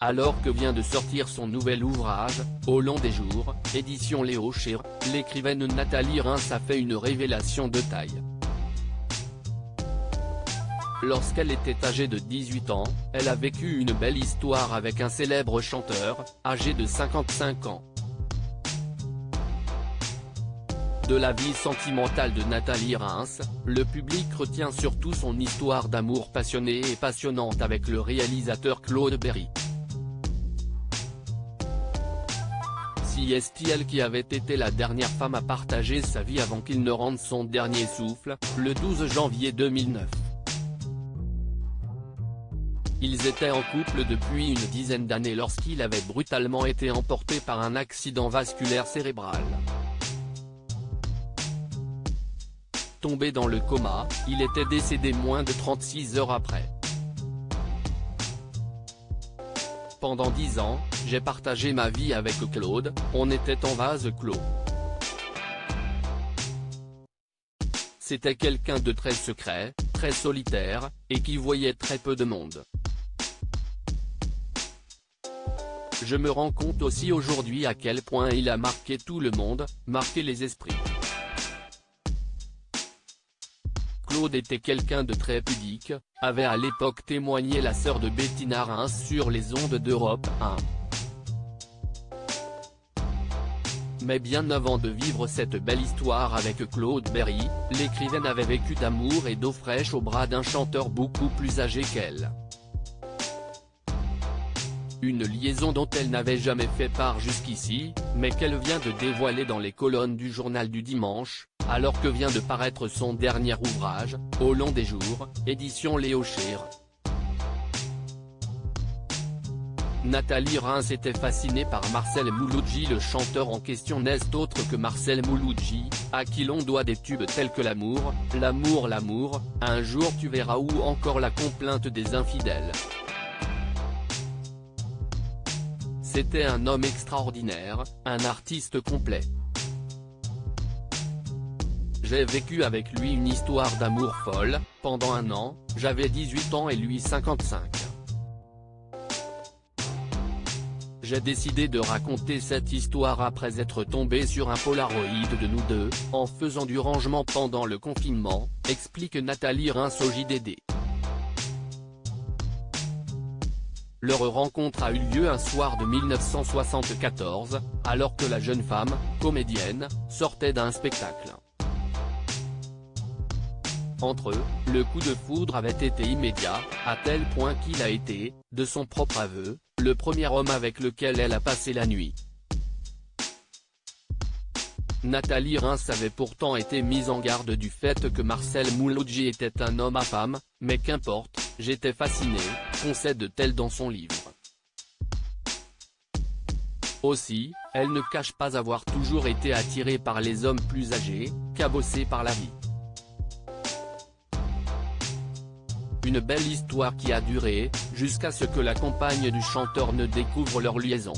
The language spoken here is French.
Alors que vient de sortir son nouvel ouvrage, Au long des jours, édition Léo Cher, l'écrivaine Nathalie Reims a fait une révélation de taille. Lorsqu'elle était âgée de 18 ans, elle a vécu une belle histoire avec un célèbre chanteur, âgé de 55 ans. De la vie sentimentale de Nathalie Reims, le public retient surtout son histoire d'amour passionnée et passionnante avec le réalisateur Claude Berry. Si est-il qui avait été la dernière femme à partager sa vie avant qu'il ne rende son dernier souffle, le 12 janvier 2009. Ils étaient en couple depuis une dizaine d'années lorsqu'il avait brutalement été emporté par un accident vasculaire cérébral. Tombé dans le coma, il était décédé moins de 36 heures après. Pendant 10 ans, j'ai partagé ma vie avec Claude, on était en vase clos. C'était quelqu'un de très secret, très solitaire, et qui voyait très peu de monde. Je me rends compte aussi aujourd'hui à quel point il a marqué tout le monde, marqué les esprits. Claude était quelqu'un de très pudique, avait à l'époque témoigné la sœur de Bettina Reims sur les ondes d'Europe 1. Mais bien avant de vivre cette belle histoire avec Claude Berry, l'écrivaine avait vécu d'amour et d'eau fraîche au bras d'un chanteur beaucoup plus âgé qu'elle. Une liaison dont elle n'avait jamais fait part jusqu'ici, mais qu'elle vient de dévoiler dans les colonnes du journal du dimanche, alors que vient de paraître son dernier ouvrage, Au long des jours, édition Léo Cher. Nathalie Reims était fascinée par Marcel Mouloudji. Le chanteur en question n'est autre que Marcel Mouloudji, à qui l'on doit des tubes tels que L'amour, l'amour, l'amour, Un jour tu verras ou encore La complainte des infidèles. C'était un homme extraordinaire, un artiste complet. J'ai vécu avec lui une histoire d'amour folle, pendant un an, j'avais 18 ans et lui 55. J'ai décidé de raconter cette histoire après être tombé sur un Polaroid de nous deux, en faisant du rangement pendant le confinement, explique Nathalie Reims au JDD. Leur rencontre a eu lieu un soir de 1974, alors que la jeune femme, comédienne, sortait d'un spectacle. Entre eux, le coup de foudre avait été immédiat, à tel point qu'il a été, de son propre aveu, le premier homme avec lequel elle a passé la nuit. Nathalie Reims avait pourtant été mise en garde du fait que Marcel Mouloudji était un homme à femme, mais qu'importe, j'étais fasciné, concède-t-elle dans son livre. Aussi, elle ne cache pas avoir toujours été attirée par les hommes plus âgés, cabossés par la vie. Une belle histoire qui a duré, jusqu'à ce que la compagne du chanteur ne découvre leur liaison.